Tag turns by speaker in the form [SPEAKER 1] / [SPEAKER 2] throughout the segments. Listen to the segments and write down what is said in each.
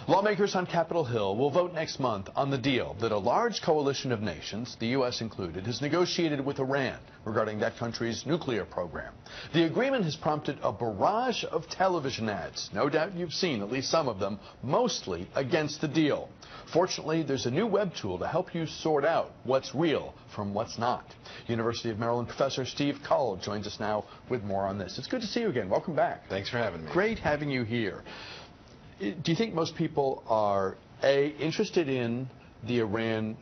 [SPEAKER 1] Lawmakers on Capitol Hill will vote next month on the deal that a large coalition of nations, the U.S. included, has negotiated with Iran regarding that country's nuclear program. The agreement has prompted a barrage of television ads. No doubt you've seen at least some of them, mostly against the deal. Fortunately, there's a new web tool to help you sort out what's real from what's not. University of Maryland professor Steve Kull joins us now with more on this. It's good to see you again. Welcome back.
[SPEAKER 2] Thanks for having me.
[SPEAKER 1] Great having you here. Do you think most people are, A, interested in the Iran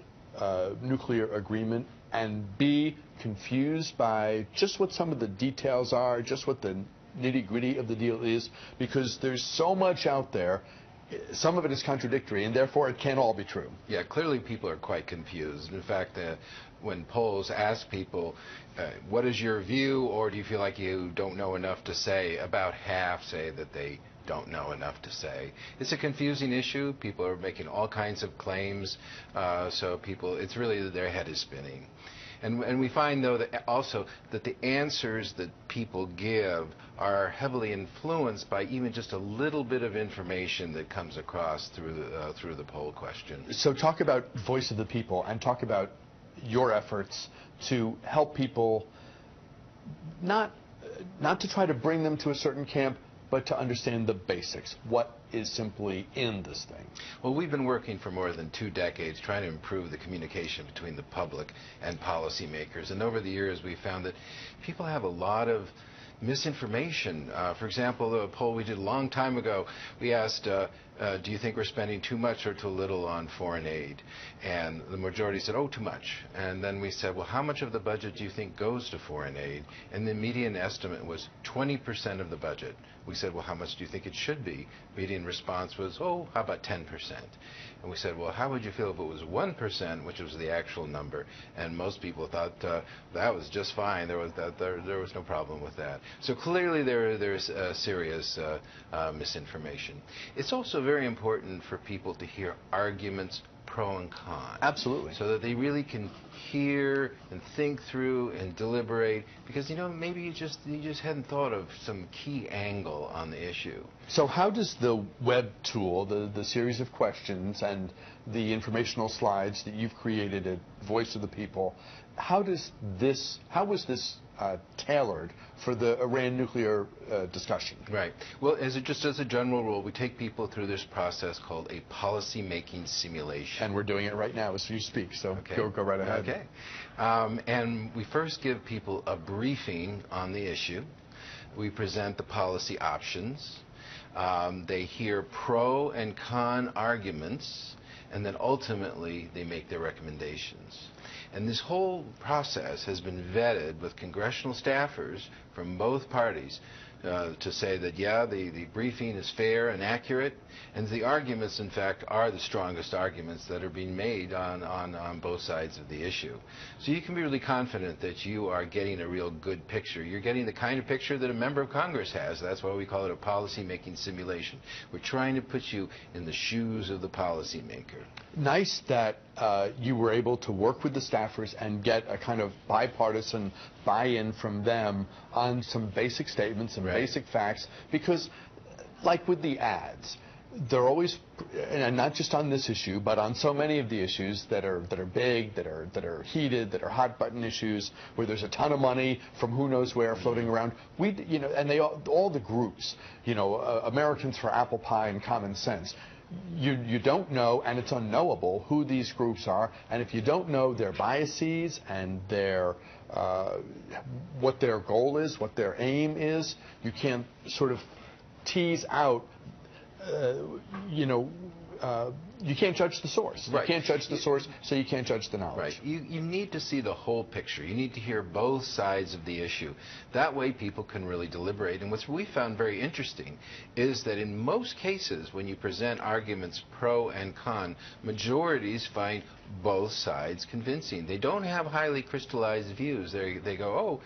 [SPEAKER 1] nuclear agreement, and B, confused by just what some of the details are, just what the nitty-gritty of the deal is? Because there's so much out there. Some of it is contradictory, and therefore it can't all be true.
[SPEAKER 2] Yeah, clearly people are quite confused. In fact, when polls ask people, what is your view, or do you feel like you don't know enough to say, about half say that they don't know enough to say. It's a confusing issue. People are making all kinds of claims, so it's really their head is spinning. And we find, though, that also that the answers that people give are heavily influenced by even just a little bit of information that comes across through the poll question.
[SPEAKER 1] So talk about voice of the people, and talk about your efforts to help people, not to try to bring them to a certain camp, but to understand the basics. What is simply in this thing?
[SPEAKER 2] Well, we've been working for more than 2 decades trying to improve the communication between the public and policymakers. And over the years, we found that people have a lot of misinformation. For example, the poll we did a long time ago, we asked, do you think we're spending too much or too little on foreign aid? And the majority said, oh, too much. And then we said, well, how much of the budget do you think goes to foreign aid? And the median estimate was 20% of the budget. We said, well, how much do you think it should be? Median response was, oh, how about 10%? And we said, well, how would you feel if it was 1%, which was the actual number? And most people thought that was just fine. There was no problem with that. So clearly there's serious misinformation. It's also very important for people to hear arguments pro and con.
[SPEAKER 1] Absolutely.
[SPEAKER 2] So that they really can hear and think through and deliberate, because maybe you just hadn't thought of some key angle on the issue.
[SPEAKER 1] So how does the web tool, the series of questions and the informational slides that you've created at Voice of the People, how was this tailored for the Iran nuclear discussion?
[SPEAKER 2] Right. Well, just as a general rule, we take people through this process called a policy-making simulation.
[SPEAKER 1] And we're doing it right now as you speak, so
[SPEAKER 2] okay.
[SPEAKER 1] Go right ahead.
[SPEAKER 2] Okay. And we first give people a briefing on the issue. We present the policy options. They hear pro and con arguments, and then ultimately they make their recommendations. And this whole process has been vetted with congressional staffers from both parties to say that, yeah, the briefing is fair and accurate, and the arguments, in fact, are the strongest arguments that are being made on both sides of the issue. So you can be really confident that you are getting a real good picture. You're getting the kind of picture that a member of Congress has. That's why we call it a policy-making simulation. We're trying to put you in the shoes of the policymaker.
[SPEAKER 1] Nice that you were able to work with the staffers and get a kind of bipartisan buy-in from them on some basic statements and basic facts, because like with the ads, they're always, and not just on this issue, but on so many of the issues that are big, that are heated, that are hot button issues, where there's a ton of money from who knows where floating around. And they all the groups, Americans for Apple Pie and Common Sense. You don't know, and it's unknowable, who these groups are, and if you don't know their biases and what their goal is, what their aim is, you can't sort of tease out, you can't judge the source.
[SPEAKER 2] Right.
[SPEAKER 1] You can't judge the source, so you can't judge the knowledge.
[SPEAKER 2] Right. You need to see the whole picture. You need to hear both sides of the issue. That way people can really deliberate. And what we found very interesting is that in most cases, when you present arguments pro and con, majorities find both sides convincing. They don't have highly crystallized views. They go, oh,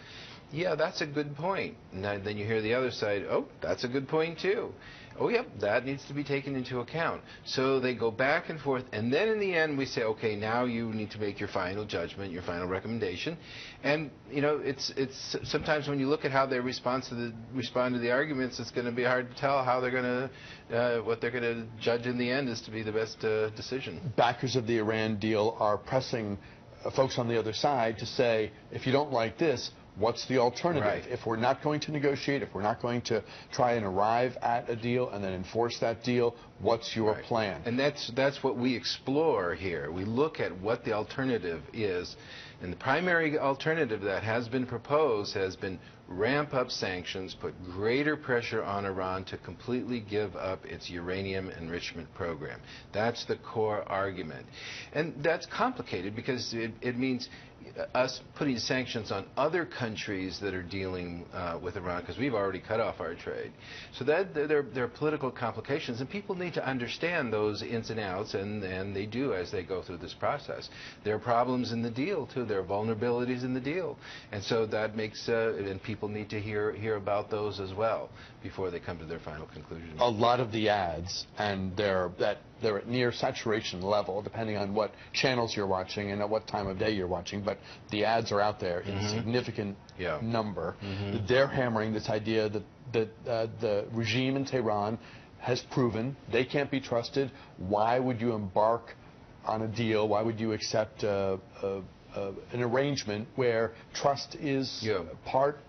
[SPEAKER 2] yeah, that's a good point. And then you hear the other side, oh, that's a good point too. Oh, yep, that needs to be taken into account. So they go back and forth, and then in the end we say, okay, now you need to make your final judgment, your final recommendation. And you know, it's sometimes when you look at how they respond to the arguments, it's going to be hard to tell how they're going to what they're going to judge in the end is to be the best decision.
[SPEAKER 1] Backers of the Iran deal are pressing folks on the other side to say, if you don't like this, what's the alternative?
[SPEAKER 2] Right.
[SPEAKER 1] If we're not going to negotiate, if we're not going to try and arrive at a deal and then enforce that deal, what's your plan?
[SPEAKER 2] And that's what we explore here. We look at what the alternative is. And the primary alternative that has been proposed has been ramp up sanctions, put greater pressure on Iran to completely give up its uranium enrichment program. That's the core argument. And that's complicated because it means us putting sanctions on other countries that are dealing with Iran, because we've already cut off our trade. So that there are political complications, and people need to understand those ins and outs, and they do as they go through this process. There are problems in the deal too. There are vulnerabilities in the deal, and so that makes and people need to hear about those as well before they come to their final conclusion.
[SPEAKER 1] A lot of the ads, and they're at near saturation level, depending on what channels you're watching and at what time of day you're watching, but the ads are out there in significant number. They're hammering this idea that the regime in Tehran has proven they can't be trusted. Why would you embark on a deal? Why would you accept an arrangement where trust is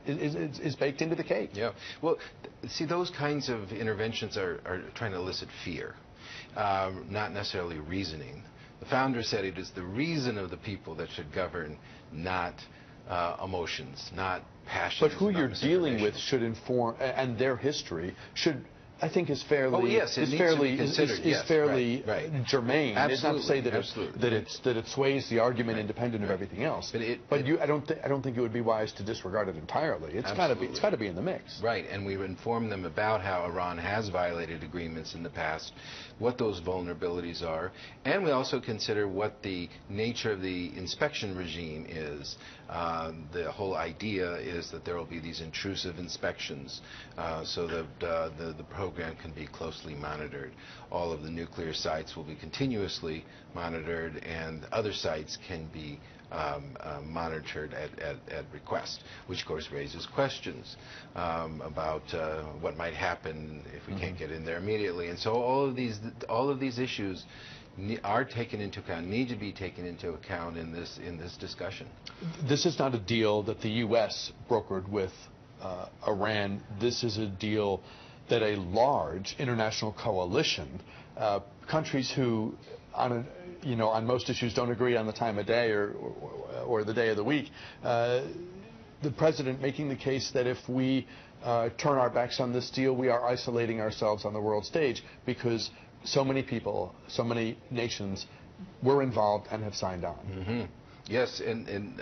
[SPEAKER 1] is baked into the cake?
[SPEAKER 2] Yeah. Well, see, those kinds of interventions are trying to elicit fear, not necessarily reasoning. The founder said it is the reason of the people that should govern, not emotions, not passions.
[SPEAKER 1] But who you're dealing with should inform, and their history should, I think, is fairly germane.
[SPEAKER 2] Absolutely.
[SPEAKER 1] It's not to say that it sways the argument independent of everything else. But I don't think it would be wise to disregard it entirely. It's got to be in the mix.
[SPEAKER 2] Right, and we inform them about how Iran has violated agreements in the past, what those vulnerabilities are, and we also consider what the nature of the inspection regime is. The whole idea is that there will be these intrusive inspections, so that the program can be closely monitored. All of the nuclear sites will be continuously monitored, and other sites can be monitored at request, which of course raises questions about what might happen if we can't get in there immediately. And so all of these issues are taken into account, need to be taken into account in this discussion.
[SPEAKER 1] This is not a deal that the U.S. brokered with Iran. This is a deal that a large international coalition, countries who on most issues don't agree on the time of day or the day of the week, the president making the case that if we turn our backs on this deal, we are isolating ourselves on the world stage because so many people, so many nations were involved and have signed on.
[SPEAKER 2] Yes, and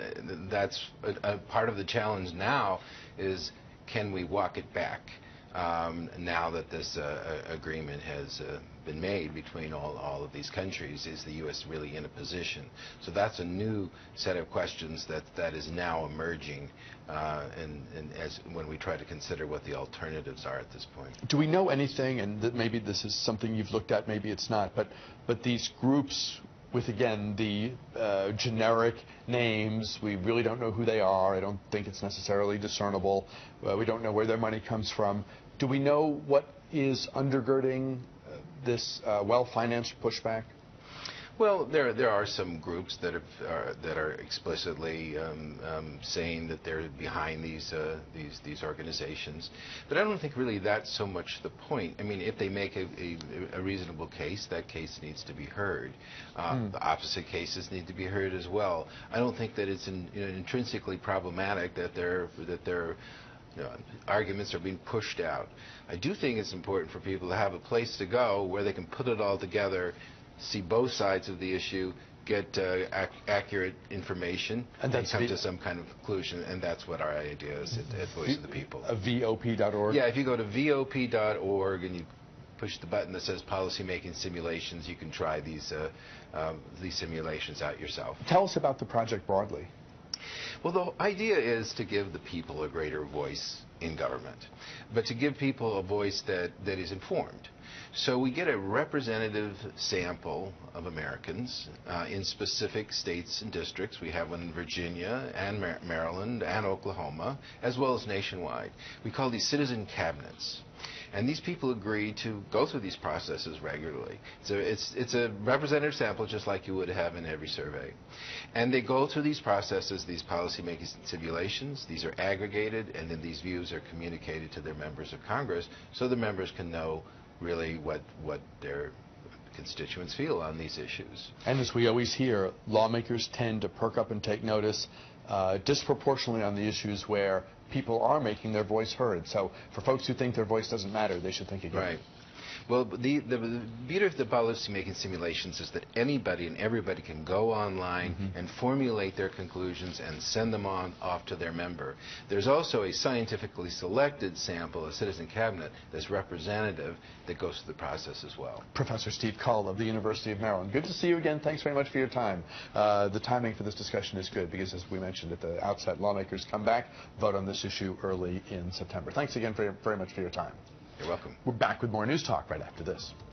[SPEAKER 2] that's a part of the challenge now is, can we walk it back now that this agreement has been made between all of these countries? Is the U.S. really in a position? So that's a new set of questions that is now emerging, and as when we try to consider what the alternatives are at this point.
[SPEAKER 1] Do we know anything, and that maybe this is something you've looked at, maybe it's not, but these groups with, again, the generic names, we really don't know who they are. I don't think it's necessarily discernible. We don't know where their money comes from. Do we know what is undergirding this well-financed pushback?
[SPEAKER 2] Well, there are some groups that are explicitly saying that they're behind these organizations, but I don't think really that's so much the point. I mean, if they make a reasonable case, that case needs to be heard. The opposite cases need to be heard as well. I don't think that it's intrinsically problematic that their arguments are being pushed out. I do think it's important for people to have a place to go where they can put it all together, see both sides of the issue, get accurate information, and come to some kind of conclusion, and that's what our idea is at Voice of the People.
[SPEAKER 1] VOP.org?
[SPEAKER 2] Yeah, if you go to VOP.org and you push the button that says Policymaking Simulations, you can try these simulations out yourself.
[SPEAKER 1] Tell us about the project broadly.
[SPEAKER 2] Well, the idea is to give the people a greater voice in government, but to give people a voice that is informed. So we get a representative sample of Americans in specific states and districts. We have one in Virginia and Maryland and Oklahoma, as well as nationwide. We call these citizen cabinets. And these people agree to go through these processes regularly. So it's a representative sample just like you would have in every survey. And they go through these processes, these policy-making simulations. These are aggregated, and then these views are communicated to their members of Congress so the members can know really what their constituents feel on these issues.
[SPEAKER 1] And as we always hear, lawmakers tend to perk up and take notice disproportionately on the issues where people are making their voice heard. So for folks who think their voice doesn't matter, they should think again.
[SPEAKER 2] Right. Well, the beauty of the policy-making simulations is that anybody and everybody can go online and formulate their conclusions and send them off to their member. There's also a scientifically selected sample, a citizen cabinet, that's representative that goes through the process as well.
[SPEAKER 1] Professor Steve Kull of the University of Maryland. Good to see you again. Thanks very much for your time. The timing for this discussion is good because, as we mentioned at the outset, lawmakers come back, vote on this issue early in September. Thanks again very much for your time.
[SPEAKER 2] You're welcome.
[SPEAKER 1] We're back with more News Talk right after this.